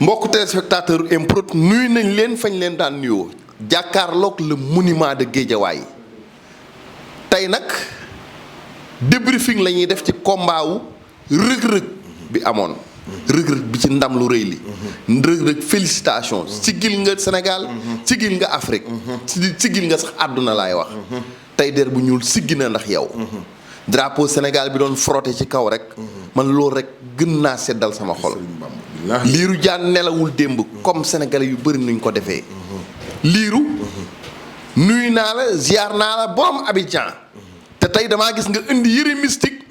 mbokk téléspectateur MPROD nuyu nañ leen fañ leen daan nuyoo jàkkaarloog le monument de Guédiawaye tey nag débriefing la ñuy def ci combat wu rëg-rëg bi amoon rëg-rëg bi ci ndam lu rëy li rëg-rëg félicitation sigil nga Sénégal sigil nga Afrique sigil nga sax àdduna laay wax tey der bu ñuul siggi na ndax yow drapeau Sénégal bi doon frotté ci kaw rek man loolu rek gën naa seddal sama xol liiru jaan nelawul démb comme sénégalais yu bëri nuñ ko defee liiru nuyu naa la ziar naa la borom Abidjan te tey damaa gis nga indi yëre mystique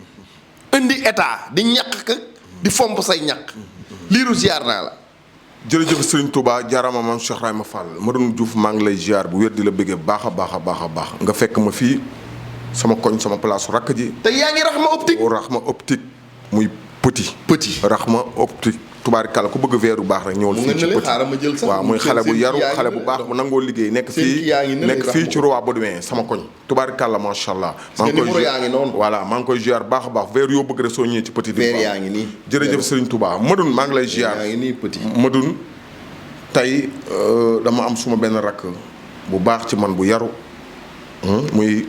indi état di ñàq ka di fomp say ñàq liiru ziar naa la jërëjëf Serigne Touba jaarama maam Cheikh Rahma Fall Madoune Diouf maa ngi lay ziar bu wér di la bëggee baax a baax nga fekk ma fii sama koñ sama place rakk ji te yaa ngi Rahma optique muy petit Rahma optique tubaarikàlla ku bëgg veer bu baax rek ñëwal fii ci petit waaw muy xale bu yaru xale bu baax bu nangoo liggéey nekk fii ci Roi Baudouin sama koñ tubaarikàlla macha allah maa ngi koy ziar baax a baax veer yoo bëgg rek soo ñëwee ci petit veer yaa ngi nii jërëjëf Serigne Touba Madoune maa ngi lay ziar Madoune tey dama am suma benn rakk bu baax ci man bu yaru muy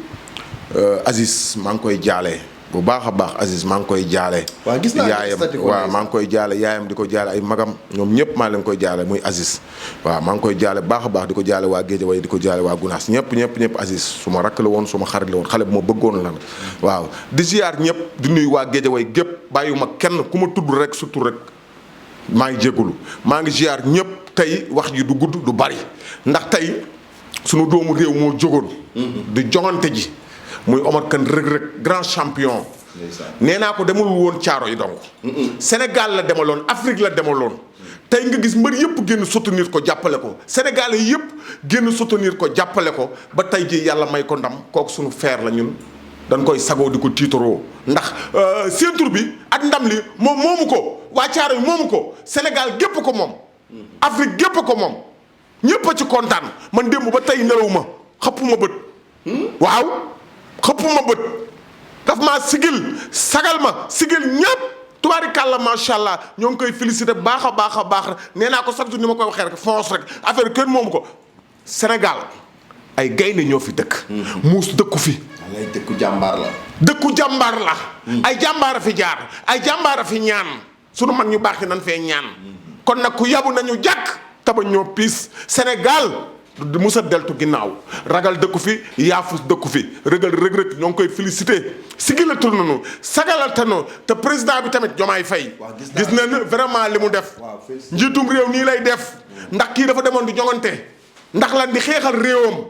Aziz maa ngi koy jaale bu baax a baax Aziz maa ngi koy jaale. waaw gis naa yaayam waaw maa ngi koy jaale yaayam di ko jaale ay magam ñoom ñëpp maa leen koy jaale muy Aziz waaw maa ngi koy jaale baax a baax di ko jaale waa Guédiawaye di ko jaale waa Gunaas ñëpp Aziz suma rakk la woon suma xarit la woon xale bu ma bëggoon la waaw di ziar ñëpp di nuyu waa Guédiawaye gépp bàyyiwuma kenn ku ma tudd rek surtout rek maa ngi jégalu maa ngi ziar ñëpp tey wax ji du gudd du bari ndax tey sunu doomu réew moo jógoon di joŋante ji muy Omar Kane rëg-rëg grand champion nee naa ko demul woon caaro yi donc Sénégal la demaloon Afrique la demaloon tey nga gis mbër yëpp génn soutenir ko jàppale ko Sénégalais yëpp génn soutenir ko jàppale ko ba tey ji yàlla may ko ndam kooku suñu feer la ñun dañ koy sagoo di ko tiitaroo ndax ceinture bi ak ndam li moom moomu ko waa caaro yi moomu ko Sénégal gépp ko moom Afrique gépp ko moom ñëpp a ci kontaan man démb ba tey nelaw ma xëppuma bët waaw xëppuma bët daf maa sigil sagal ma sigil ñëpp tubaarikàlla macha allah ñoo ngi koy félicité baax a baax nee naa ko chaque jour ni ma koy waxee rek fonce rek affaire kenn moomu ko Sénégal ay gaynde ñoo fi dëkk muus dëkku fi ay dëkku jàmbaar la ay jàmbaar a fi jaar ay jàmbaar a fi ñaan sunu mag ñu baax yi nan fee ñaan kon nag ku yabu nañu jàkk taba ñoo piis Sénégal du musa deltu ginnaaw ragal dëkku fi yaafus dëkku fi rëg-rëg ñoo ngi koy félicité sigilatul nañu sagalate no te président bi tamit Diomaye Faye gis nañ vraiment li mu def njiitum réew nii lay def ndax kii dafa demoon di joŋante ndax lan di xeexal réewam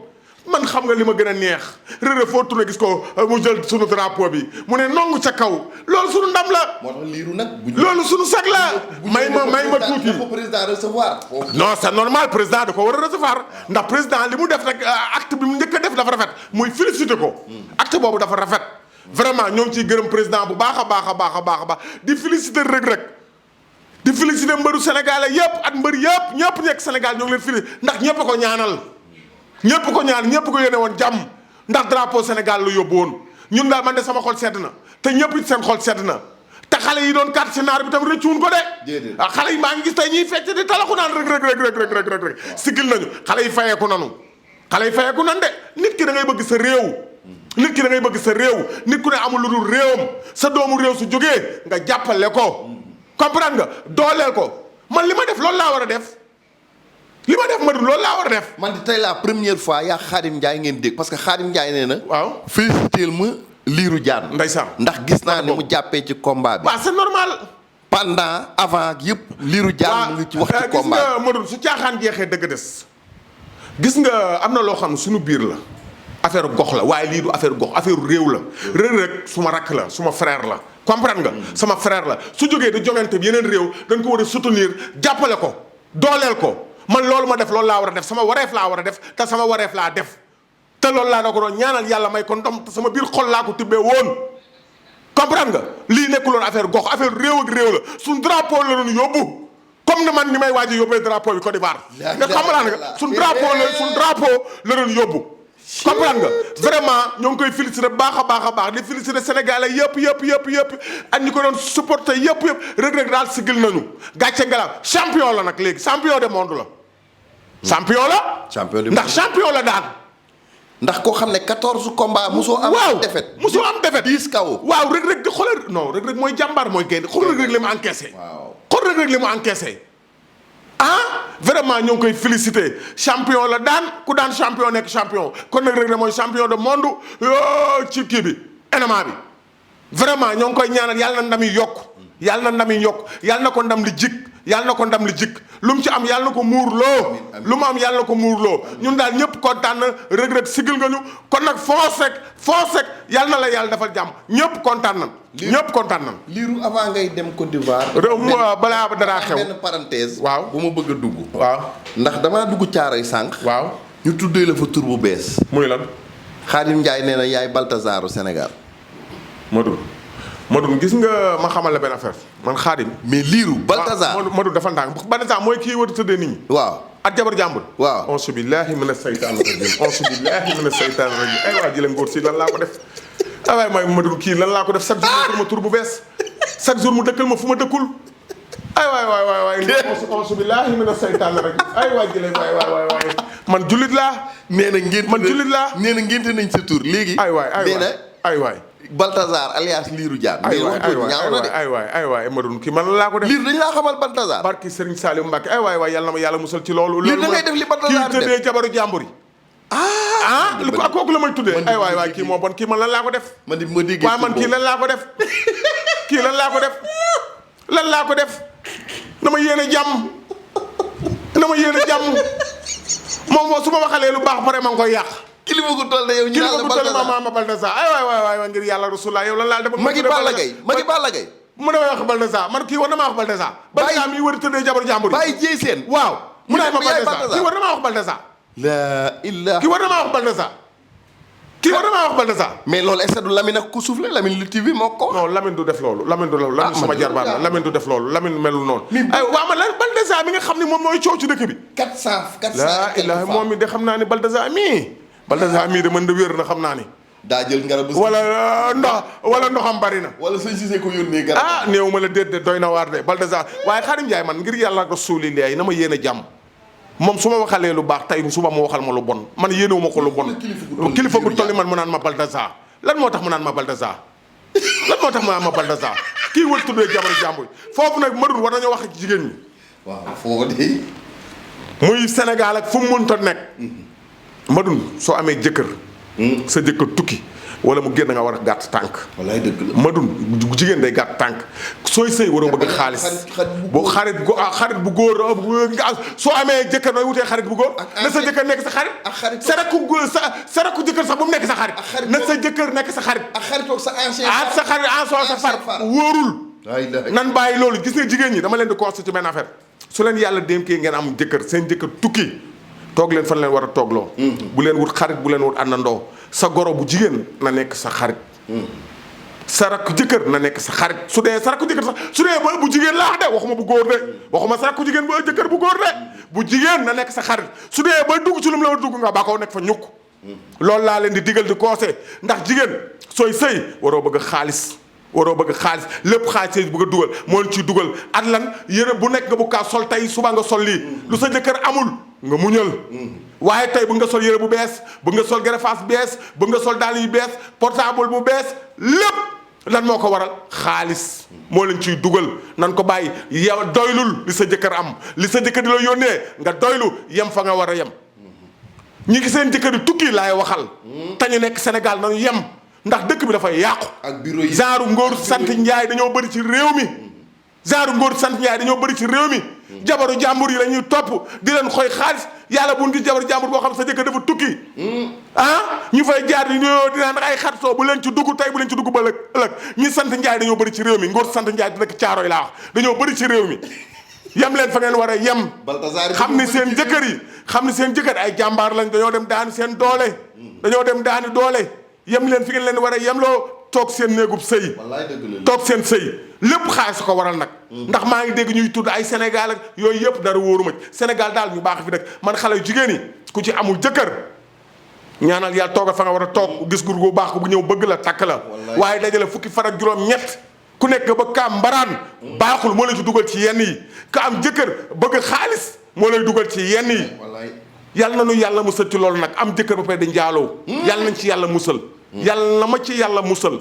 man xam nga li ma gën a neex rëg-rëg foo tourné gis ko mu jël sunu drapeau bi mu ne nongu ca kaw loolu sunu ndam la moo tax liiru nag loolu sunu sag la may ma tuuti président recevoir non c'est normal président da ko war a recevoir ndax président li mu def rek acte bi mu njëkk a def dafa rafet muy félicité ko acte boobu dafa rafet vraiment ñoo ngi ciy gërëm président bu baax a baax di félicité rëg-rëg di félicité mbëru sénégalais yëpp ak mbër yëpp ñëpp nekk Sénégal ñoo ngi leen félicité ndax ñëpp a ko ñaanal ñëpp ko yéene woon jàmm ndax drapeau Sénégal la yóbbu woon ñun daal man de sama xol sedd na te ñëpp it seen xol sedd na te xale yi doon carte ci naar bi tam rëccuwun ko de xale yi maa ngi gis tey ñuy fecc di talaxu naan rëg sigil nañu xale yi fayeeku nanu de nit ki da ngay bëgg sa réew nit ku ne amul lu dul réewam sa doomu réew su jógee nga jàppale ko comprendre nga dooleel ko man li ma def loolu laa war a def Madoune loolu laa war a def. man de tey la première fois yaa Khadim Ndiaye ngeen dégg parce que Khadim Ndiaye nee na. waaw félicité ma liiru jaan. ndeysaan ndax gis naa ni mu jàppee ci combat bi. waaw c'est normal. pendant avant yëpp. liiru jaan mu ngi ci wax ci combat gis nga Madoune su caaxaan jeexee dëgg des. gis nga am na loo xam ne suñu biir la. affaire gox la waaye lii du affaire gox affaire réew la. rëg-rëg suma rakk la suma frère la. comprendre nga. sama frère la su jógee di joŋante bi yeneen réew dañ ko war a soutenir jàppale ko dooleel ko. man loolu ma def loolu laa war a def sama wareef laa war a def te sama wareef laa def te loolu laa da ko doon ñaanal yàlla may ko ndam te sama biir xol laa ko tibbee woon comprendre nga lii nekkuloon affaire gox affaire réew ak réew la suñ drapeau la doon yóbbu comme ni man ni may waaj a yóbbee drapeau bi Côte d'Ivoire nga xam nga suñ drapeau la doon yóbbu comprendre nga vraiment ñoo ngi koy féliciter baax a baax di féliciter sénégalais yëpp ak ñi ko doon supporter yëpp Reug Reug daal sigil nañu gàcce ngelaw champion la nag léegi champion du monde la. champion la. ndax champion la daan. ndax koo xam ne 14 combats mosoo am. défaite mosoo am défaite 10 kaw. waaw Reug Reug di xoolal non Reug Reug mooy jàmbaar mooy gaynde xool Reug Reug li mu encaissé. waaw xool Reug Reug li mu encaissé. vraiment ñoo ngi koy féliciter champion la daan ku daan champion nekk champion kon nag Reug Reug mooy champion de monde ci kii bi MMA bi. vraiment ñoo ngi koy ñaanal yàlla na ndam yi yokk yàlla na ko ndam li jik lu mu ci am yàlla na ko muurloo lu mu am yàlla na ko muurloo ñun daal ñëpp kontaan na Reug Reug sigil nga ñu kon nag foos rek yàlla na la yàlla defal jàmm ñëpp kontaan na liiru avant ngay dem Côte d'Ivoire. balaa dara xew benn parenthèse. waaw bu ma bëgg a dugg. waaw ndax damaa dugg caaroy sànq. waaw ñu tuddee la fa tur bu bees. muy lan. Khadim Ndiaye nee na yaay Baltazaru Sénégal. Madou gis nga ma xamal la benn affaire man Khadim. mais liiru Baltazar Madou dafa ndànk Baltazar mooy kii war a tëddee nit ñi. waaw ak jabar jàmbur. waaw onsu billahi mina seytaani rajim ay waa ji la ngóor si lan laa ko def. ah waay mooy Madou kii lan laa ko def chaque jour mu dëkkal ma tur bu bees chaque jour mu dëkkal ma fu ma dëkkul. ay waay onsu billahi mina seytaani rajim ay waa ji la waay man jullit laa. nee na ngénte man jullit laa. nee na ngénte nañ sa tur léegi. ay waay Baltazar alias Lirou Diane. ay waay Madoune kii man laa ko def. Liir dañu laa xamal Baltazar. barki Serigne Saliou Mbacke ay waay yàlla na ma yàlla musal ci loolu. Liir da ngay def li Baltazar kii tëddee jabaru jàmbur yi. lu ko kooku la may tuddee. ay waay kii moo bon kii man lan laa ko def. ma déggee waaw man kii lan laa ko def. kii lan laa ko def. na ma yéene jàmm. moom su ma waxalee lu baax pare ma ngi koy yàq. kilifa gu toll de yow ñu naan la Baltazar ma Baltazar ay waay ngir yàlla rasulullah yow lan laa def. Magi Balla Gaye mu ne ma wax Baltazar man kii war na maa wax Baltazar. Baltazar mi war a tëddee jabar jàmbur yi. bàyyi jéy seen. waaw mu ne ma Baltazar kii war na maa wax Baltazar. kii war na maa wax Baltazar. mais loolu est-ce que du Lamine ak ku soufflé Lamine lu TV moo ko. non Lamine du def loolu Lamine sama jarbaat la Lamine du def loolu Lamine melul noonu. ay waaw man lan Baltazar mi nga xam ne moom mooy coow ci dëkk bi. 400 la ilaha moom mi de xam naa ne Baltazar mii de mën da wér na xam naa ni. daa jël garab wala ndoxam bari na. wala sëñ Cissé ko yónnee garab. néew ma la déet doy na waar de Baltazar waaye Khadim Ndiaye man ngir yàlla rasulillahi na ma yéene jàmm moom su ma waxalee lu baax tey suba ma waxal ma lu bon man yéenewu ma ko lu bon. kilifa gu tolli man mu naan ma Baltazar lan moo tax mu naan ma Baltazar kii wër tuddee jabaru jàmbur foofu nag Madoune war nañoo wax ak jigéen ñi. waaw foofu de. muy Sénégal ak fu mu mënta nekk. Madoune soo amee jëkkër. sa jëkkër tukki wala mu génn nga war a gàtt tànk. wallaay dëgg la Madoune jigéen day gàtt tànk sooy sëy waroo bëgg xaalis. boo xarit bu góor soo amee jëkkër nooy wutee xarit bu góor. na sa jëkkër nekk sa xarit. ak xarit sa rakku jëkkër sax bu mu nekk sa xarit. na sa jëkkër nekk sa xarit. ak xaritoog sa ancien sa xarit sa far wóorul. nan bàyyi loolu gis nga jigéen ñi dama leen di constater ci benn affaire su leen yàlla dénkee ngeen am jëkkër seen jëkkër tukki toog leen fan leen war a toogloo. bu leen wut xarit bu leen wut àndandoo sa goro bu jigéen na nekk sa xarit. sa rakku jëkkër na nekk sa xarit su dee sa rakku jëkkër sax su dee ba bu jigéen laa wax de waxuma bu góor de waxuma sa rakku jigéen ba jëkkër bu góor de bu jigéen na nekk sa xarit su dee ba dugg ci lu mu la war dugg nga ba ko nekk fa ñukk. loolu laa leen di digal di conseil ndax jigéen sooy sëy waroo bëgg xaalis lépp xaalis yi bëgg a dugal moo leen ciy dugal at lan yére bu nekk nga bu kaa sol tey suba nga sol lii lu sa jëkkër amul nga muñal. waaye tey bu nga sol yére bu bees bu nga sol gerefaas bees bu nga sol dàll yu bees portable bu bees lépp lan moo ko waral xaalis moo leen ciy dugal nan ko bàyyi yow doylul li sa jëkkër am li sa jëkkër di la yónnee nga doylu yem fa nga war a yem. ñi ngi seen jëkkër di tukki laay waxal. te ñu nekk Sénégal nañu yem ndax dëkk bi dafay yàqu. ak bureau yi genre ngóor sant Njaay dañoo bëri ci réew mi. jabaru jàmbur yi la ñuy topp di leen xooy xaalis yàlla bu ñu di jabaru jàmbur boo xam sa jëkkër dafa tukki. ñu fay jaar di naan ay xaritoo bu leen ci dugg tey bu leen ci dugg ba ëllëg ñi sant Njaay dañoo bëri ci réew mi ngóor sant Njaay di dëkk Caaroy laa wax dañoo bëri ci réew mi. yem leen fa ngeen war a yem. xam ni seen jëkkër ay jàmbaar lañ dañoo dem daani seen doole. yem leen fi ngeen leen war a yemloo toog seen néegub sëy. toog seen sëy lépp xaalis su ko waral nag. ndax maa ngi dégg ñuy tudd ay Sénégal ak yooyu yëpp dara wóoruma ci Sénégal daal ñu baax fi nag man xale yu jigéen yi ku ci amul jëkkër ñaanal yàlla toogal fa nga war a toog gis gur gu baax bu ñëw bëgg la takk la waaye dajale fukki fan ak juróom-ñett ku nekk ba ka am mbaraan baaxul moo lay ci dugal ci yenn yi ka am jëkkër bëgg xaalis moo lay dugal ci yenn yi yàlla na nu yàlla musal ci loolu nag am jëkkër ba pare di njaaloo yàlla nañ ci yàlla musal yàlla na ma ci yàlla musal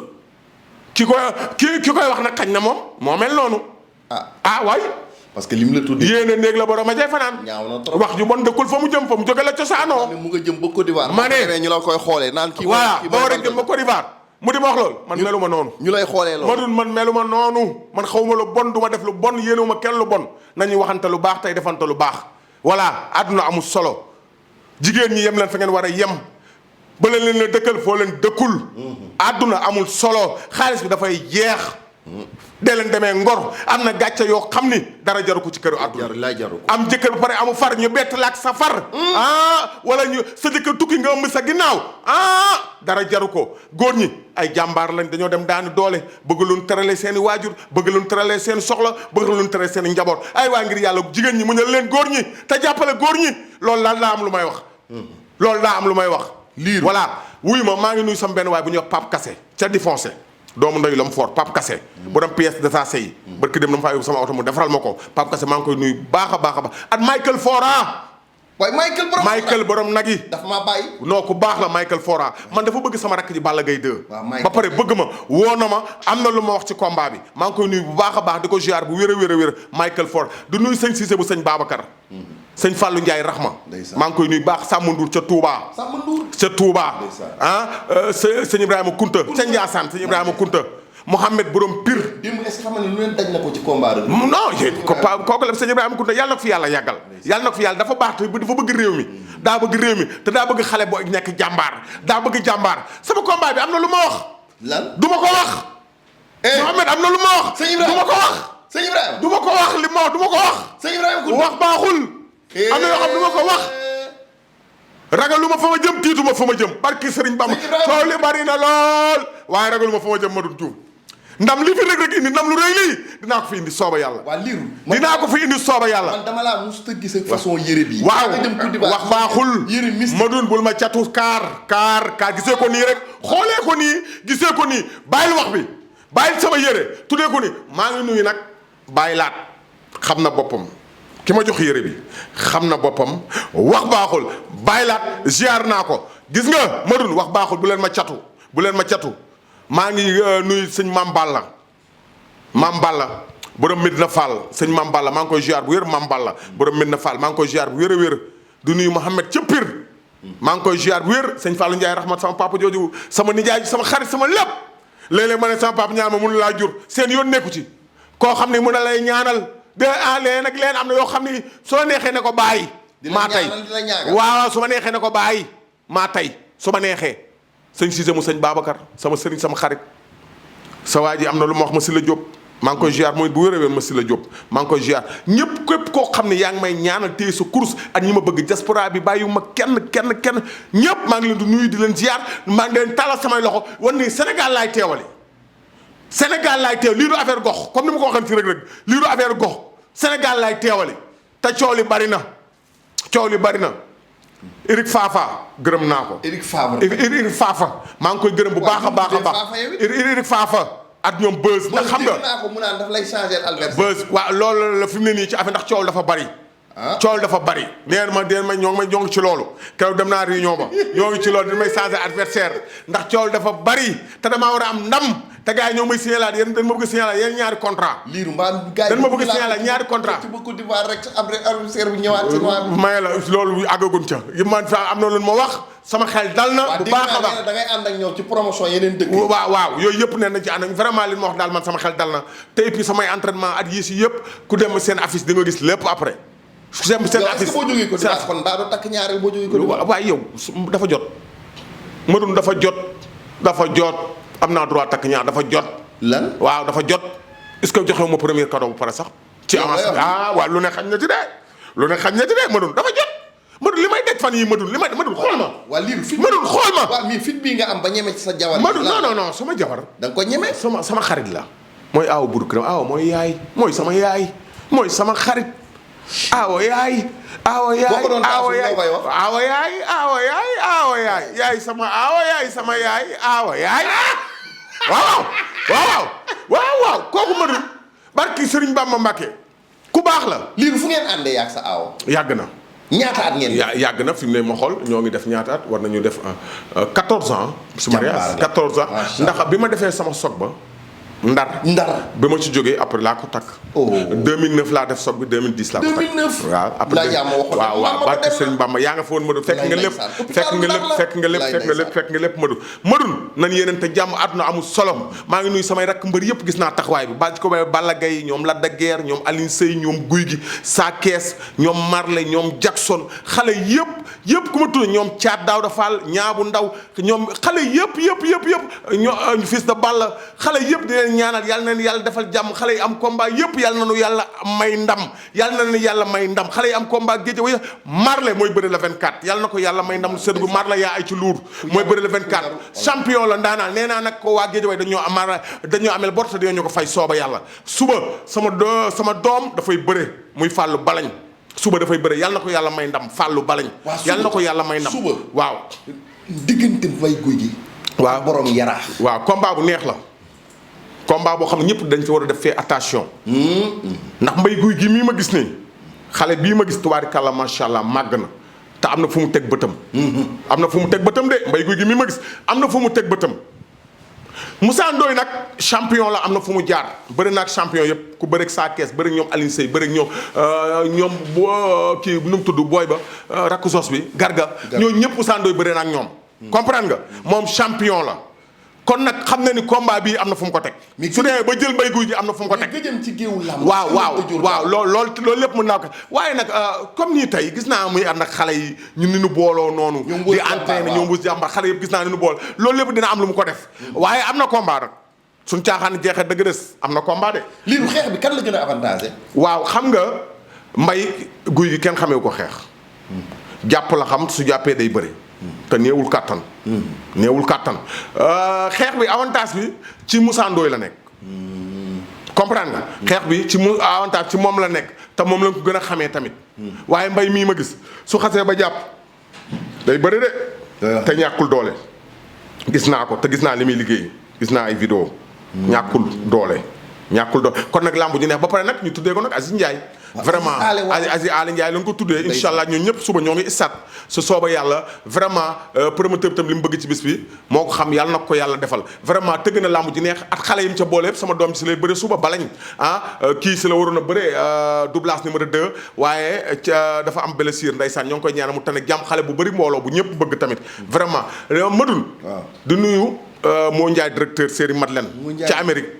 ki koy wax nag xañ na moom moo mel noonu waay parce que lim la tudd yéene néeg la borom a jay fanaan ñaaw na trop wax ju bon dëkkul fa mu jëm fa mu jóge la cosaanoo mu nga jëm ba Côte d'Ivoire ma ne ñu la koy xoolee naan kii voilà ba war a jëm ba Côte d'Ivoire mu di ma wax loolu man melu ma noonu ñu lay xoolee loolu man melu ma noonu man xawma lu bon du ma def lu bon yéenewuma kenn lu bon nañu waxante lu baax tey defante lu baax voilà àdduna amul solo jigéen ñi yem leen fa ngeen war a yem ba leen la dëkkal foo leen dëkkul àdduna amul solo xaalis bi dafay jeex dee leen demee ngor am na gàcce yoo xam ni dara jaru ko ci këru àdduna am jëkkër ba pare amu far ñu bett la ak sa far wala ñu sa jëkkër tukki nga ëmb sa ginnaaw dara jaru ko góor ñi ay jàmbaar lañ dañoo dem daani doole bëgg luñ terale seen i waajur bëgg luñ terale seen soxla bëgg luñ terale seen i njaboot ay waa ngir yàlla jigéen ñi mu ñal leen góor ñi te jàppale góor ñi loolu daal laa am lu may wax loolu laa am lu may wax liir voilà wuy ma maa ngi nuyu sama benn waay bu ñuy wax Pape Kassé ca di foncé doomu ndeyu la mu fort Pape Kassé bu dem pièce détachée yi barki dem na ma faa yóbbu sama oto mu defaral ma ko Pape Kassé maa ngi koy nuyu baax a baax a baax at Michael Fora waaye Michael borom nag yi dafa maa bàyyi non ku baax la Michael Fora man dafa bëgg sama rakk ji Balla Gaye 2 ba pare bëgg ma woo na ma am na lu ma wax ci combat bi maa ngi koy nuyu bu baax a baax di ko ziar bu wér a wér a wér Michael Fora du nuyu sëñ Cissé bu sëñ Babacar sëñ Fallou Ndiaye Rahma maa ngi koy nuyu baax Samba Ndour ca Touba ca Touba sëñ Ibrahima Kunta ca Ndiassane sëñ Ibrahima Kunta Mouhamed borom Pire. démb est-ce que xam nga lu leen daj na ko ci combat rek. non kooku la sëñ Ibrahima Kunta yàlla na ko fi yàlla yàggal. yàlla na ko fi yàlla dafa baax te dafa bëgg réew mi. daa bëgg réew mi te daa bëgg xale boo nekk jàmbaar daa bëgg jàmbaar sama combat bi am na lu ma wax. lan du ma ko wax. Mouhamed am na lu ma wax. sëñ Ibrahima du ma ko wax. sëñ Ibrahima du ma ko wax li ma wax du ma ko wax. sëñ Ibrahima Kunta wax baaxul. am na yoo xam du ma ko wax. ragaluma fa ma jëm tiituma fa ma jëm barki Sëriñ Bamba coow li bari na lool waaye ragaluma fa ma jëm ma dul tuub ndam li fi rek indi ndam lu rëy lii dinaa ko fi indi sooba yàlla. waa liiru dinaa ko fi indi sooba yàlla. man dama laa mosut a gis ak façon yére bi. waaw wax baaxul. yére mis ma dun bul ma catu kaar gisee ko nii rek xoolee ko nii gisee ko nii bàyyil wax bi bàyyil sama yére tuddee ko nii maa ngi nuyu nag bàyyi laat xam na boppam ki ma jox yére bi xam na boppam wax baaxul bàyyi laat ziar naa ko gis nga ma dun wax baaxul bu leen ma catu maa ngi nuyu sëñ Mam Balla borom Medina Fall sëñ Mam Balla maa ngi koy ziar bu wér Mam Balla borom Medina Fall maa ngi koy ziar bu wér a wér du nuyu Mouhamed ca Pire maa ngi koy ziar bu wér sëñ Fallou Ndiaye rahmat sama papa jooju sama nijaay sama xarit sama lépp léeg-léeg ma ne sama papa ñaan ma mënu laa jur seen yoon nekku ci koo xam ne mën na lay ñaanal de leen ak leen am na yoo xam ne soo neexee ne ko bàyyi maa tey waaw su ma neexee ne ko bàyyi maa tey su ma neexee sëñ Cissé mu sëñ Babacar sama sëriñ sama xarit sa waa ji am na lu ma wax ma si la Diop maa ngi koy ziar mooy bu wér-wér ma si la Diop maa ngi koy ziar ñëpp képp koo xam ne yaa ngi may ñaanal téye sa course ak ñi ma bëgg diaspora bi bàyyiwuma kenn ñëpp maa ngi leen di nuyu di leen ziar maa ngi leen talal samay loxo wan ni Sénégal laay teewale Sénégal laay teew lii du affaire gox comme ni ma ko waxee ci rek lii du affaire gox Sénégal laay teewale te coow li bari na Eric Fafa gërëm naa ko. Eric Fafa maa ngi koy gërëm bu baax a baax. Eric Fafa ak ñoom buzz. ndax xam nga naa ko mu naan daf lay changer adversaire. buzz waaw loolu la fi mu ne nii ci affaire ndax coow dafa bari. coow dafa bari. nee ma ñoo ngi ci loolu. keroog dem naa réunion ba ñoo ngi ci loolu dañ may changer adversaire ndax coow dafa bari te damaa war a am ndam te gars yi ñoo may signalaat yéen dañ ma bëgg a signalaat yéen ñaari contrat. liiru mbaa gars yi dañ ma bëgg a signalaat ñaari contrat. ci Côte d'Ivoire rek adversaire bi ñëwaat ci waa bi. may la loolu àggagun ca man am na lu ma wax sama xel dal na. bu baax a baax da ngay ànd ak ñoom ci promotion yeneen dëkk. waaw yooyu yëpp nee na ci ànd ak vraiment li ma wax daal man sama xel dal na te et puis samay entraînement at yi si yëpp ku dem seen affiche di nga gis lépp après. seen affiche boo jógee ko dinaa kon daa doon takk ñaari boo jógee ko. waaye yow dafa jot. Madoune dafa jot am naa droit takk ñaar dafa jot. lan waaw dafa jot est-ce que joxe ma premier cadeau bu pare sax. ci avance waaw lu ne xañ na ci de Madoune dafa jot. Madoune li may daj fan yii Madoune xool ma. waa liiru fit Madoune xool ma. waaw mais fit bii nga am ba ñeme ci sa jabar. Madoune non sama jabar. da nga ko ñeme. sama xarit la. mooy aaw bur këram aaw mooy sama yaay mooy sama xarit aawo yaay aawo yaay boo ko doon aawo taasu yaay loo koy wax. aawo yaay aawo yaay aawo yaay yaay sama aawo yaay sama yaay aawo yaay waaw waaw waaw waaw kooku ma dul barki Sëriñ Bamba Mbàkke ku baax la. Lirou fu ngeen àndee yaag sa aawo. yàgg na. ñaata at ngeen. yàgg na fi mu ne ma xool ñoo ngi def ñaata at war nañu def 14 ans. su mariage 14 ans ndax bi ma defee sama soog ba. Ndar bi ma ci jógee après laa ko takk. 2009 laa def soog bi 2010 laa ko takk. 2009 waaw après waaw barke Sëriñ Bamba yaa nga fa woon Madou fekk nga lépp fekk nga lépp Madou nan yéeneen te jàmm àdduna amul solo maa ngi nuyu samay rakk mbër yëpp gis naa taxawaay bi ba ci ko bay Balla Gaye ñoom Lac de Guiers ñoom Alioune Seye ñoom Guy gi Sa Thiès ñoom Marley ñoom Jackson xale yëpp ku ma tudd ñoom Thiat Daouda Fall ñaabu ndaw ñoom xale yëpp ñoo fils de Balla xale yëpp di leen ñaanal yàlla na leen yàlla defal jàmm xale yi am combat yëpp yàlla na nu yàlla may ndam xale yi am combat géej way Marley mooy bëri le 24 yàlla na ko yàlla may ndam sëdd bu Marley yaa ay ci luur mooy bëri le 24 champion la ndaanaan nee naa nag ko waa géej way dañoo amel bor te dañoo ko fay sooba yàlla suba sama doom dafay bëre muy Fallou Balañ suba dafay bëre yàlla na ko yàlla may ndam Fallou Balañ yàlla na ko yàlla may ndam suba waaw diggante Mbaye Gouy Gui waaw borom Yaraax waaw combat bu neex la combat boo xam ne ñëpp dañ ci war a def fee attention. ndax Mbaye Gouy Gui mii ma gis nii xale bii ma gis tubaarikàlla macha allah màgg na te am na fu mu teg bëtam. am na fu mu teg bëtam de Mbaye Gouy Gui mii ma gis am na fu mu teg bëtam. Moussa Ndoye nag champion la am na fu mu jaar bëri na ak champion yëpp ku bëreeg Sa Thiès bëreeg ñoom Alioune Seye bëreeg ñoom kii nu mu tudd booy ba rakku sos bi Garga. ñooñu ñëpp Moussa Ndoye bëri na ak ñoom. comprendre nga moom champion la. kon nag xam na ni combat bii am na fu mu ko teg. su dee ba jël Mbaye Gouy Gui am na fu mu ko teg. ci géewu lamb. waaw loolu lépp mën naa ko waaye nag comme nii tey gis naa muy ànd ak xale yi ñun ni ñu booloo noonu. di entraîné ñoom wës jàmbar xale yëpp gis naa ni ñu bool loolu lépp dina am lu mu ko def. waaye am na combat nag suñ caaxaan jeexee dëgg des am na combat de. Lirou xeex bi kan la gën a avantagé. waaw xam nga Mbaye Gouy Gui kenn xamee ko xeex. jàpp la xam su jàppee day bëri. te néewul kàttan. Xeex bi avantage bi ci Moussa Ndoye la nekk. comprendre nga. xeex bi ci avantage ci moom la nekk te moom lañ ko gën a xamee tamit. waaye Mbaye mii ma gis su xasee ba jàpp day bëri de. te ñàkkul doole. gis naa ko te gis naa li muy liggéey gis naa ay vidéo ñàkkul doole kon nag lamb ñu neex ba pare nag ñu tuddee ko nag Aziz Ndiaye. vraiment Aziz Aly Ndiaye lañ ko tuddee incha allah ñun ñëpp suba ñoo ngi istat su sooba yàlla vraiment promoteur bi tam li mu bëgg ci bis bi moo ko xam yàlla na ko yàlla defal vraiment tëgg na lamb ji neex at xale yi mu ca boole yëpp sama doom si lay bëre suba balañ kii si la waroon a bëre doublage numéro 2 waaye dafa am blessure ndeysaan ñoo ngi koy ñaanal mu tane jàmm xale bu bëri mbooloo bu ñëpp bëgg tamit vraiment madul di nuyu moo Ndiaye directeur série Madeleine ca Amérique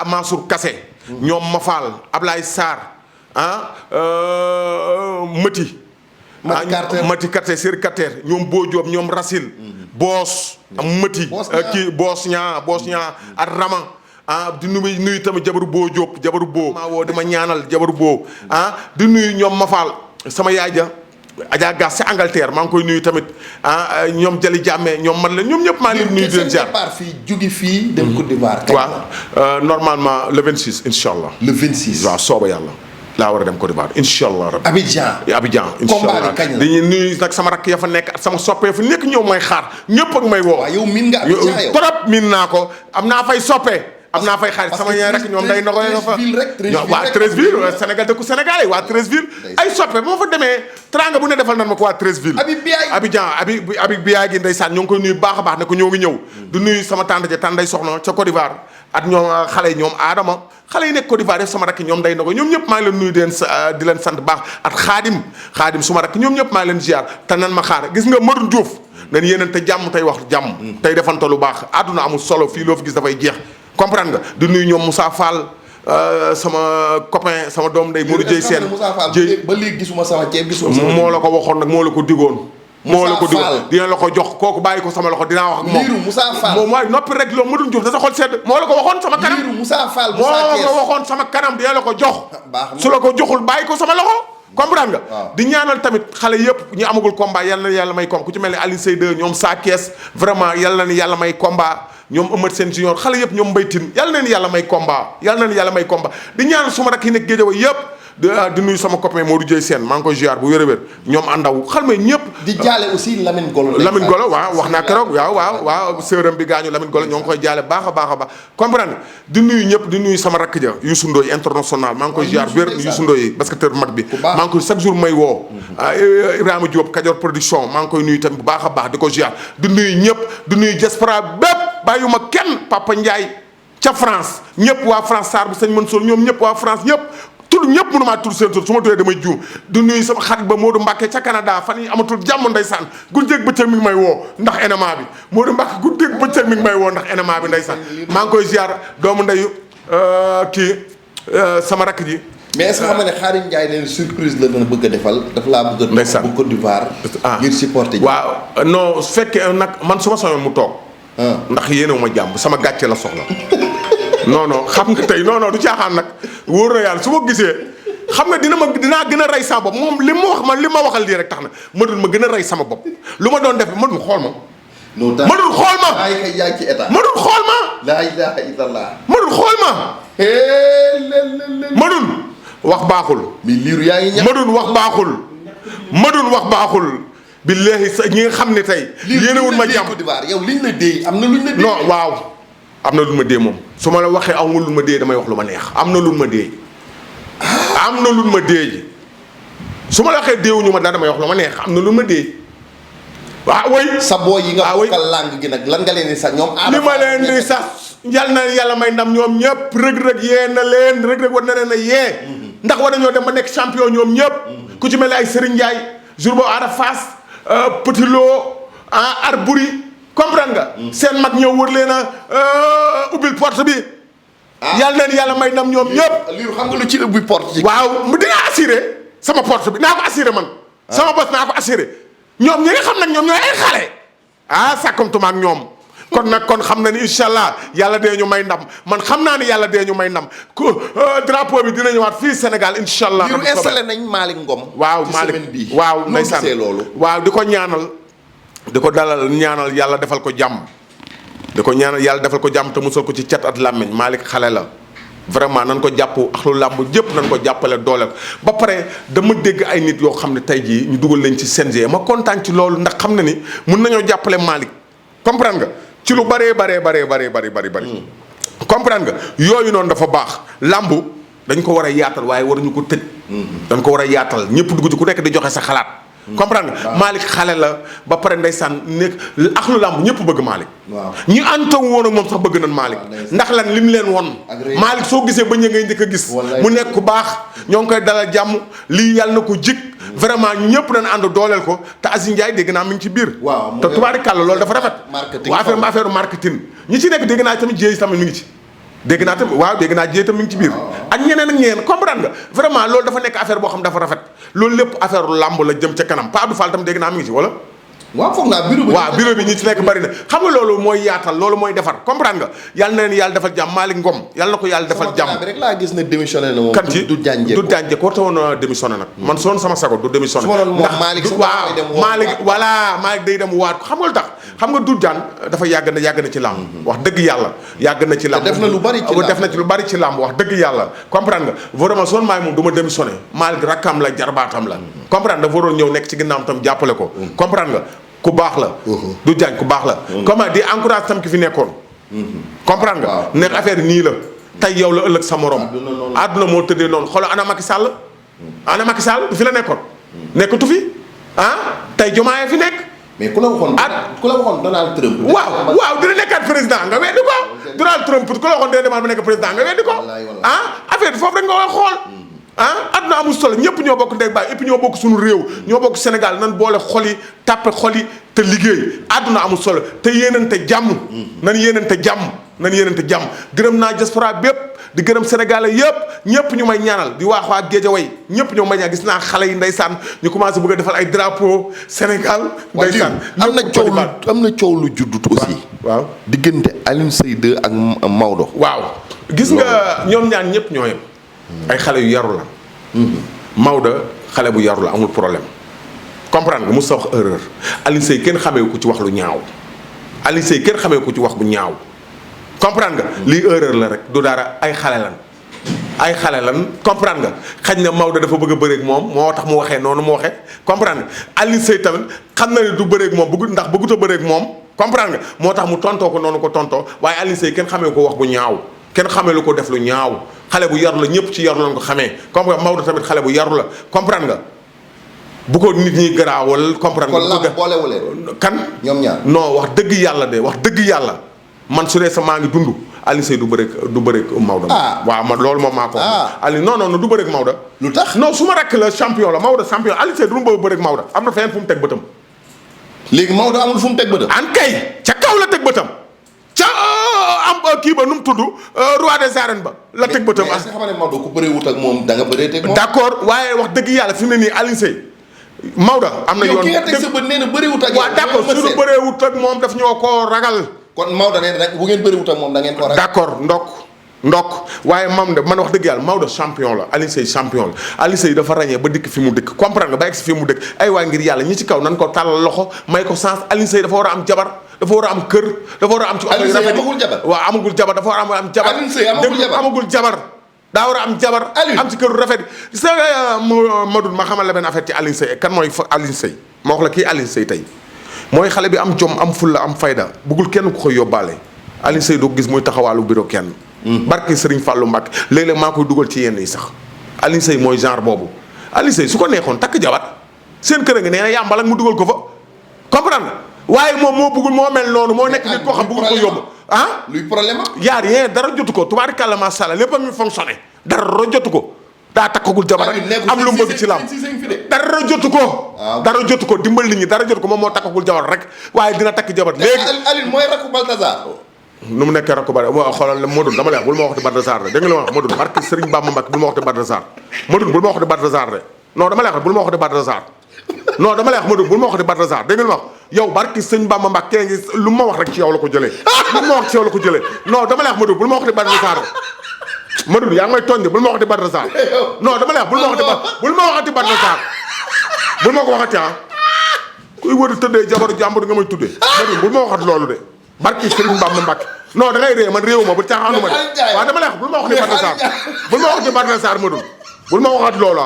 Mansour Kassé ñoom Mafal Ablaye Sarr Mati Carter série Carter ñoom Bo Diop ñoom Racine Boos Mati kii Boos ñaa ak Rama di nuyu tamit jabaru Bo Diop jabaru Bo maa woo di ma ñaanal jabaru Bo di nuyu ñoom Mafal sama yaay ja Adja Gass ci Angleterre maa ngi koy nuyu tamit ñoom Jali Jàmme ñoom man la ñoom ñëpp maa ngi leen nuyu di leen jaar fii jóge fii dem Côte d'Ivoire. waaw normalement le 26 incha allah. le 26 waaw sooba yàlla laa war a dem Côte d'Ivoire incha allah rabbi. Abidjan incha allah dañuy nuyu nag sama rakk ya fa nekk ak sama soppee fa nekk ñëw may xaar ñëpp ak may woo. waaw yow miin nga Abidjan yow trop miin naa ko am naa fay soppee. am naa fay xarit sama ñaar rek ñoom day na ko fa waa Treichville Sénégal dëkku Sénégal yi waa Treichville ay soppe ba ma fa demee tranga bu ne defal nan ma ko waa Treichville Abidjan Biaye gi ndeysaan ñoo ngi koy nuyu baax a baax ne ko ñoo ngi ñëw du nuyu sama tante ja tànday soxna ca Côte d'Ivoire ak ñoom xale yi ñoom Adama xale yi nekk Côte d'Ivoire def sama rakk ñoom day na ko ñoom ñëpp maa ngi leen nuyu di leen sant baax ak xaadim suma rakk ñoom ñëpp maa ngi leen ziar te nan ma xaar gis nga Modou Diouf dañ yéeneen te jàmm tey wax jàmm tey defante lu baax àdduna amul solo fii loo fi gis dafay jeex comprendre nga di nuyu ñoom Moussa Fall sama copain sama doom day Modou Dieye Sène ba léegi gisuma sama ceeb gisuma moo la ko waxoon nag moo la ko digoon moo la ko digoon dina la ko jox kooku bàyyi ko sama loxo dinaa wax ak moom Lirou Moussa Fall moom waaye noppi rek loolu Modou Diouf da sa xol sedd moo la ko waxoon sama kanam Lirou Moussa Fall moo la ko waxoon sama kanam dina la ko jox su la ko joxul bàyyi ko sama loxo comprendre nga di ñaanal tamit xale yëpp ñu amagul combat yàlla na yàlla may combat ku ci mel ni Alioune Seye 2 ñoom Sa Thiès vraiment yàlla na yàlla may combat ñoom Eumeu Sène junior xale yëpp ñoom mbaytin yàlla na yàlla may combat di ñaanal suma rakk yi nekk Guédiawaye yëpp di nuyu sama copain Modou Dieye Sène maa ngi koy ziar bu wér a wér ñoom àndaw xal ma ñëpp. di jaale aussi Lamine Golo. Lamine Golo waaw wax naa keroog waaw sërëm bi gaañu Lamine Golo ñoo ngi koy jaale baax a baax a baax comprendre di nuyu ñëpp di nuyu sama rakk ja Youssou Ndoye international maa ngi koy ziar wér Youssou Ndoye basketteur mag bi maa ngi koy chaque jour may woo Ibrahima Diop Kajoor production maa ngi koy nuyu tamit bu baax a baax di ko ziar di nuyu ñëpp di nuyu diaspora bépp bàyyuma kenn Papa Ndiaye ca France ñëpp waa France Sarr bu sëñ Mansour ñoom ñëpp waa France ñëpp tudd ñëpp mënumaa tudd seen tur su ma tuddee damay juum di nuyu sama xarit ba Modou Mbacke ca Canada fan yi amatul jàmm ndeysaan guddeeg bëccëg mi ngi may woo ndax enema bi Modou Mbacke guddeeg bëccëg mi ngi may woo ndax enema bi ndeysaan maa ngi koy ziar doomu ndeyu sama rakk ji. mais est-ce que xam nga ne Khadim Ndiaye nee na surprise la dana bëgg a defal dafa laa bëgg a. ndeysaan bu Côte d'Ivoire. ngir supporter ji. waaw non su fekkee nag man su ma soñoon mu toog. ndax yéenewu ma jàmm sama gàcce la soxla. non xam nga tey non du caaxaan nag wóor na yàlla su ma gisee xam nga dinaa gën a rey sama bopp moom li ma waxal lii rek tax na ma gën a rey sama bopp lu ma doon def ma dul xool ma. ma dul xool ma. yaa ngi ci état. ma dul xool ma. la ilaha illallah. ma dul xool ma. ma dul wax baaxul. mi liiru yaa ngi ñàkk. ma dul wax baaxul. ma dul wax baaxul. billahi sa ñi nga xam ne tey. yéenewul ma jàmm yow liñ la dee am na luñ la dee. non waaw. am na lu ma dee moom su ma la waxee amul lu ma dee damay wax lu ma neex am na lu ma dee. am na lu ma dee su ma la waxee deewuñu ma dara damay wax lu ma neex am na lu ma dee. waaw way sa boo yi nga bokkal langue gi nag lan nga leen di sax ñoom. li ma leen di sax yal na yàlla may ndam ñoom ñëpp rëg-rëg yee na leen rëg-rëg war na leen a yee. ndax war nañoo dem ba nekk champion ñoom ñëpp. ku ci mel ni ay Serigne Ndiaye jour boobu Ada Fass Petit Lo Arbouri comprendre nga. seen mag ñëw wër leen a ubbil porte bi. yàlla na yàlla may ndam ñoom ñëpp. lii xam nga lu ci ubbi porte ci. waaw mu dinaa assuré sama porte bi naa ko assuré man. sama bos naa ko assuré. ñoom ñi nga xam nag ñoom ñooy ay xale. sàkkamtuma ak ñoom. kon xam na ni incha allah yàlla dee ñu may ndam man xam naa ni yàlla dee ñu may ndam drapeau bi dina ñëwaat fii Sénégal incha allah. ñu installé nañ Malick Ngom. waaw ci Malick semaine bii. waaw ndeysaan loolu. waaw di ko ñaanal. di ko dalal ñaanal yàlla defal ko jàmm. di ko ñaanal yàlla defal ko jàmm te musal ko ci cat at làmmiñ Malick xale la. vraiment nan ko jàpp ak lu làmb jëpp nan ko jàppale dooleel ba pare dama dégg ay nit yoo xam ne tey jii ñu dugal leen ci CNG ma kontaan ci loolu ndax xam na ni mun nañoo jàppale Malick comprendre nga ci lu bëree bari. comprendre nga yooyu noonu dafa baax làmb dañ ko war a yaatal waaye waruñu ko tëj. dañ ko war a yaatal ñëpp dugg ci ku nekk di joxe sa xalaat. comprendre nga Malick xale la ba pare ndeysaan nekk ak lu làmb ñëpp bëgg Malick. waaw ñi àntaw woon ak moom sax bëgg nañ Malick. ndax lan lim leen won Malick soo gisee ba ñë ngay njëkk a gis. mu nekk ku baax ñoo ngi koy dalal jàmm lii yàlla na ko jik vraiment ñëpp dañ ànd dooleel ko te Aziz Ndiaye dégg naa mi ngi ci biir. waaw te tubaarikàlla loolu dafa rafet. marketing affaire marketing ñi ci nekk dégg naa tamit jéey tamit mi ngi ci. dégg naa jéey tamit mi ngi ci biir. ak ñeneen comprendre nga vraiment loolu dafa nekk affaire boo xam dafa rafet loolu lépp affaire làmb la jëm ca kanam Pa Abdou Fall tamit dégg naa mi ngi ci wala. waaw foog naa bureau bi ñi ci nekk bari na xam nga loolu mooy yaatal loolu mooy defar comprendre nga yàlla na leen yàlla defal jàmm Malick Ngom yàlla na ko yàlla defal jàmm. sama rek laa gis ne démissionné na moom. kan ci du jànjee ko warta woon démissionné nag. man soon sama sago du démissionné. ndax Malick day dem waat xam nga lu tax xam nga du jaan dafa yàgg na ci làmb. wax dëgg yàlla yàgg na ci làmb. def na lu bari ci làmb wax dëgg yàlla comprendre nga vraiment soon maay moom du ma démissionné Malick rakkam la jarbaatam la comprendre dafa waroon ñëw nekk ci ginnaawam tam jàppale ko comprendre nga ku baax la. du jaañ ku baax la. comment di encourage tam ki fi nekkoon. comprendre nga. nekk affaire nii la. tey yow la ëllëg sa morom. àdduna moo tëddee noonu xoolal ana Macky Sall. ana Macky Sall du fi la nekkoon. nekkatu fi tey Diomaye fi nekk. mais ku la waxoon Donald Trump. waaw dina nekkaat président nga weddi ko. Donald Trump ku la waxoon dina demaat ba nekk président nga weddi ko. affaire foofu rek nga war a xool. àdduna amul solo ñëpp ñoo bokk ndey baay et puis ñoo bokk suñu réew ñoo bokk Sénégal nan boole xol yi tàppe xol yi te liggéey àdduna amul solo te yéenante jàmm. nan yéenante jàmm gërëm naa diaspora bépp di gërëm sénégalais yëpp ñëpp ñu may ñaanal di waax waa Géejawaay ñëpp ñoo may ñaan gis naa xale yi ndeysaan ñu commencé bëgg a defal ay drapeau Sénégal. ndeysaan am na coow lu juddut aussi. waaw diggante Alioune Seye 2 ak Maodo. waaw gis nga ñoom ñaan ñëpp ñoo yem. ay xale yu yaru la. Maodo xale bu yaru la amul problème comprendre nga mu sa wax erreur Alioune Seye kenn xamee ko ci wax lu ñaaw Alioune Seye kenn xamee ko ci wax bu ñaaw comprendre nga. lii erreur la rek du dara ay xale lan ay xale lan comprendre nga xañ na Maodo dafa bëgg a bëreeg moom moo tax mu waxee noonu mu waxee comprendre nga Alioune Seye tamit xam na ne du bëreeg moom bëggut a bëreeg moom comprendre nga moo tax mu tontoo ko noonu ko tontoo waaye Alioune Seye kenn xamee ko wax bu ñaaw kenn xamee lu ko def lu ñaaw xale bu yaru la ñëpp ci yaru lañ ko xamee comprendre nga Maodo tamit xale bu yaru la comprendre nga bu ko nit ñi garaawal comprendre nga. kon làmb boolewuleen kan ñoom ñaar non wax dëgg yàlla de wax dëgg yàlla man su dee sa maa ngi dund Alioune Seye du bëreeg Maodo. waaw man loolu moom maa ko. Alioune non du bëreeg Maodo. lu tax non su ma rakk la champion la Maodo champion Alioune Seye du mu bëreeg Maodo am na feneen fu mu teg bëtam. léegi Maodo amul fu mu teg bëtam. an kay ca kaw la teg bëtam ca am kii ba nu mu tudd roi des arènes ba la teg bëtam. mais est-ce que xam nga ne Maodo ku bëree wut ak moom da nga bëree teg moom. d'accord waaye wax dëgg yàlla fi mu ne nii Alioune Seye Maodo am na yoon. yow ki nga teg sa bët nee na bëree wut ak. waaw d'accord suñu bëree wut ak moom daf ñoo koo ragal. kon Maodo nee na rek bu ngeen bëri wut ak moom da ngeen ko ragal. d'accord ndok waaye man wax dëgg yàlla Maodo champion la Alioune Seye champion la Alioune Seye dafa ràññee ba dikk fi mu dëkk comprendre nga ba egg si fi mu dëkk ay waay ngir yàlla ñi ci kaw nan ko tàllal loxo may ko sens Alioune Seye dafa war a am jabar dafa war a am kër dafa war a am ci Alioune Seye amagul jabar waaw amagul jabar dafa war a am jabar Alioune Seye amagul jabar daa war a am jabar am ci këru rafet sa Madou ma xamal la benn affaire ci Alioune Seye kan mooy Alioune Seye ma wax la kii Alioune Seye tey mooy xale bi am jom am fulla am fayda bëggul kenn ku koy yóbbaale Alioune Seye doo gis muy taxawaalu bureau kenn barke Serigne Fallou Mbacke léeg-léeg maa koy dugal ci yenn yi sax Alioune Seye mooy genre boobu Alioune Seye su ko neexoon takk jabar seen kër nga nee na yàmbal ak mu dugal ko fa comprendre waaye moom moo bëggul moo mel noonu moo nekk nit koo xam bëggul ko yóbbu luy problème yaa rien dara jotu ko tubaarikàlla macha allah lépp a ngi fonctionné dara jotu ko daa takkagul jabar am lu mu bëgg ci lam dara jotu ko dara jotu ko dimbal nit ñi dara jotu ko moom moo takkagul jabar rek waaye dina takk jabar léegi Alioune mooy rakku Baltazar nu mu nekkee rakku bari xoolal Modou dama lay wax bul ma waxati Baltazar de dégg nga la ma wax Modou barke Serigne Bamba Mbacke bul ma waxati Baltazar Modou bul ma waxati Baltazar de non dama lay wax bul ma waxati Baltazar non dama lay wax Modou bul ma waxati Baltazar dégg nga la ma wax yow barke Serigne Bamba Mbacke ngi lu ma wax rek ci yow la ko jëlee lu ma wax ci yow la ko jëlee non dama lay wax Modou bul ma waxati Baltazar Madou yaa ngi may tooñ de bul ma waxati Baltazar non dama lay wax bul ma waxati Baltazar bul ma ko waxati kuy wër tëddee jabaru jàmbur nga may tuddee Madou bul ma waxati loolu de barki Serigne Bamba Mbacke non da ngay ree man réewu ma bu caaxaanu ma de waaw dama lay wax bul ma waxati Baltazar bul ma waxati Baltazar Madou bul ma waxati loolu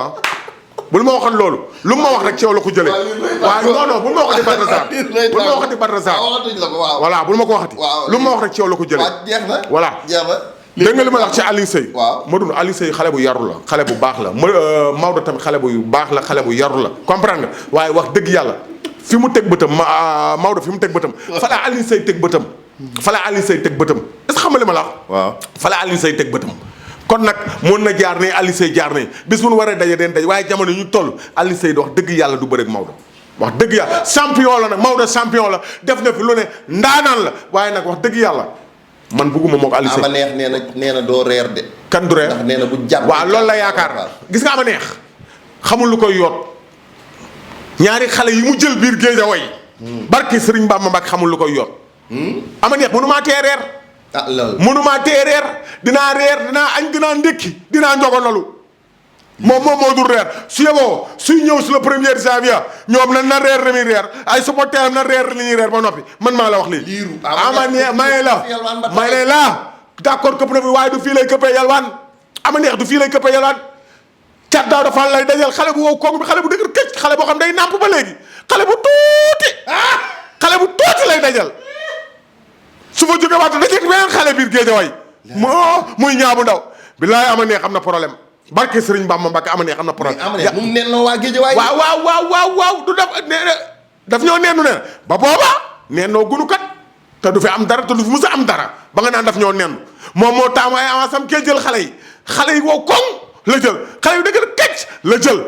bul ma waxati loolu lu ma wax rek ci yow la ko jëlee waaw non bul ma waxati Baltazar bul ma waxati Baltazar voilà bul ma ko waxati lu ma wax rek ci yow la ko jëlee voilà dégg nga li ma wax ci Alioune Seye Madou Alioune Seye xale bu yaru la xale bu baax la Maodo tamit xale bu baax la xale bu yaru la comprendre nga waaye wax dëgg yàlla fi mu teg bëtam Maodo fi mu teg bëtam fa la Alioune Seye teg bëtam fa la Alioune Seye teg bëtam est-ce que xam nga li ma la wax waaw fa la Alioune Seye teg bëtam kon nag mën na jaar ne Alioune Seye jaar ne bis bu nu waree daje den daje waaye jamono ñu toll Alioune Seye wax dëgg yàlla du bëre ak Maodo wax dëgg yàlla champion la nag Maodo champion la def na fi lu ne ndaanaan la waaye nag wax dëgg yàlla man bugguma moo ko Alioune Seye ama neex nee na doo reer de. kan du reer ndax nee na bu jàpp waaw loolu la yaakaar gis nga ama neex xamul lu koy yoot ñaari xale yi mu jël biir Géejawaay barke Serigne Bamba Mbacke xamul lu koy yoot ama neex mënumaa tee reer loolu mënumaa tee reer dinaa añ dinaa ndékki dinaa njogonalu moom moo dul reer su yeboo suy ñëw su le premier janvier ñoom na reer li muy reer ay supporter na reer li ñuy reer ba noppi man maa la wax lii liiru ama neex may la d'accord këpp na fi waaye du fii lay këppee yalwaan ama neex du fii lay këppee yalwaan cat daaw dafa lay dajal xale bu wow kooku bi xale bu dëgër këcc xale boo xam day nàmp ba léegi xale bu tuuti lay dajal su fa jóge waatu dajeeg beneen xale biir Géejawaay muy ñaabu ndaw billaay ama neex am na problème barke Serigne Bamba Mbacke ama neex am na problème ama neex mu nennoo waa Géejawaay waaw du daf ñoo nennu ne ba booba nennoo gunu kat te du fi am dara te du fi mus a am dara ba nga naan daf ñoo nennu moom moo taamu ay avance am kee jël xale yi wow koŋ la jël xale yu dëgg kecc la jël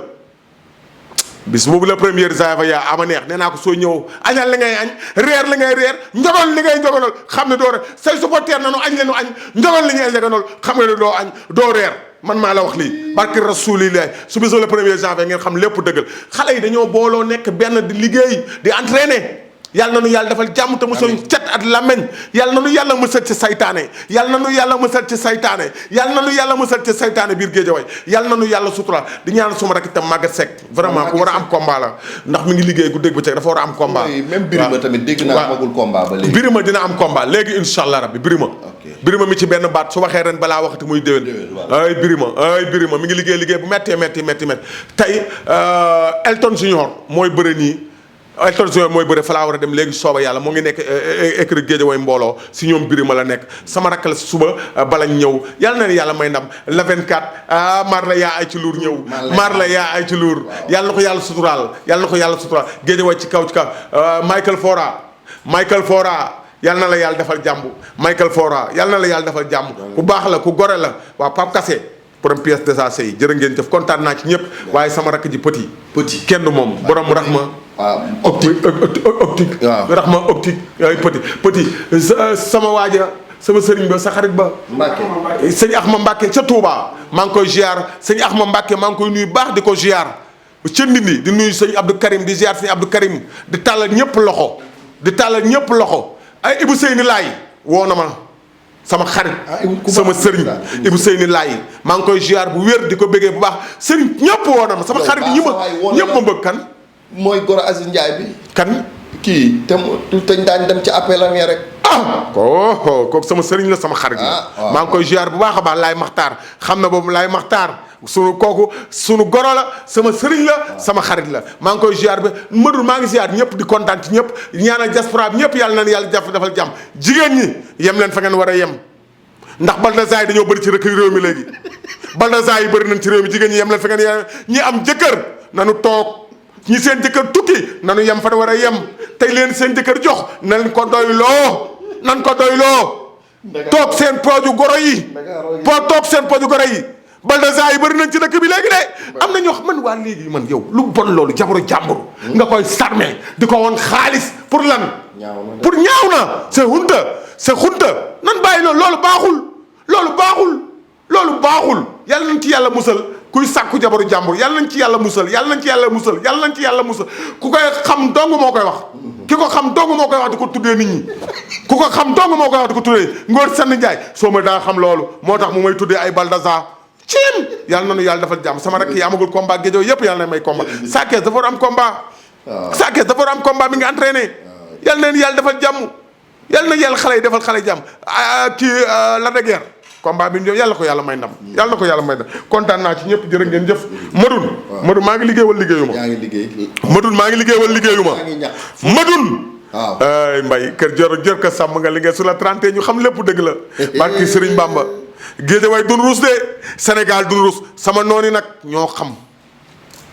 bis boobu la première janvier yaa ama neex nee naa ko soo ñëw añal li ngay añ reer li ngay reer njogoon li ngay njogoonal xam ne doo reer say supporter nanu añ leenu añ njogoon li ngay njogoonal xam nga ne doo añ doo reer man maa la wax lii barki rasulilah su bisoo le premier janvier ngeen xam lépp dëggal xale yi dañoo booloo nekk benn di liggéey di entraîner yàlla na nu yàlla defal jàmm te musal cet at lameñ yàlla na nu yàlla musal ci saytaane yàlla na nu yàlla musal ci saytaane yàlla na nu yàlla musal ci saytaane biir Géejawaay yàlla na nu yàlla sutura di ñaan suma rek itam Maguette Seck vraiment ku war a am combat la ndax mi ngi liggéey gu dégg ba dafa war a am combat même Birima tamit dégg naa amagul combat ba léegi Birima dina am combat léegi insha allah rabbi Birima mi ci benn baat su waxee ren balaa waxati muy déwén ay Birima mi ngi liggéey bu métti tey Elton Junior mooy bëre nii Elton Junior mooy bëre fa laa war a dem léegi sooba yàlla moo ngi nekk écrit Géejawaay mbooloo si ñoom Birima la nekk sama rakk la suba balañ ñëw yàlla na yàlla may ndam le 24 mar la yaa ay ci luur ñëw mar la yaa ay ci luur yàlla na ko yàlla suturaal Géejawaay ci kaw Michael Fora yàlla na la yàlla defal jàmm Michael Fora yàlla na la yàlla defal jàmm ku baax la ku gore la waaw Pape Kassé borom pièce détachée yi jërë ngeen jëf kontaan naa ci ñëpp waaye sama rakk ji petit kenn moom borom raxma optique raxma optique ay petit sama waaja sama sëriñ ba sa xarit ba sëñ Axma Mbàkke ca Touba maa ngi koy ziar sëñ Axma Mbàkke maa ngi koy nuyu baax di ko ziar ca Ndindi di nuyu sëñ Abdou Karim di ziar sëñ Abdou Karim di tàllal ñëpp loxo ay Ibou Seyni Laay woo na ma sama xarit sama sëriñ Ibou Seyni Laay maa ngi koy ziar bu wér di ko bëggee bu baax sëriñ ñëpp woo na ma sama xarit ñi ma ñëpp ma bëgg kan mooy Goro Aziz Ndiaye bi kan kii te daañ dem ci appel am ya rek kooku sama sëriñ la sama xarit la maa ngi koy ziar bu baax a baax Laay Maxtaar xam na boobu Laay Maxtaar sunu goro la sama sëriñ la sama xarit la maa ngi koy ziar bi Madou maa ngi ziar ñëpp di kontaan ci ñëpp ñaanal diaspora bi ñëpp yàlla na yàlla defal jàmm jigéen ñi yem leen fa ngeen war a yem ndax baldaza yi dañoo bëri ci réew mi léegi baldaza yi bëri nañ ci réew mi jigéen ñi yem leen fa ngeen yem ñi am jëkkër nanu toog ñi seen jëkkër tukki nanu yem fa war a yem tey leen seen jëkkër jox na leen ko doyloo toog seen pooju goro yi baldaza yi bëri nañ ci dëkk bi léegi de am na ñoo xam man waa léegi man yow lu bon loolu jabaru jàmbur nga koy sarme di ko woon xaalis pour lan pour ñaaw na c'est xunta nan bàyyi loolu baaxul yàlla nañ ci yàlla musal kuy sàkku jabaru jàmbur yàlla nañ ci yàlla musal ku koy xam dong moo koy wax ki ko xam dong moo koy wax di ko tuddee nit ñi ku ko xam dong moo koy wax di ko tuddee Ngor Senn Njaay soo ma daa xam loolu moo tax mu may tuddee ay baldaza ciim yàlla na nu yàlla defal jàmm sama rakk yi amagul combat Géejawaay yëpp yàlla na may combat Sa Thiès dafa war am combat Sa Thiès dafa war am combat mi ngi entraîné yàlla na leen yàlla defal jàmm yàlla na yàlla xale yi defal xale jàmm kii la de guerre combat bi ñu yàlla ko yàlla may ndam kontaan naa ci ñëpp jërë ngeen jëf Madun maa ngi liggéey wala liggéeyuma Madun ay mbay kër jër ka sàmm nga liggéey sur la 30 ñu xam lépp dëgg la barki Sëriñ Bamba Géejawaay dun ruus de Sénégal dun ruus sama nooni nag ñoo xam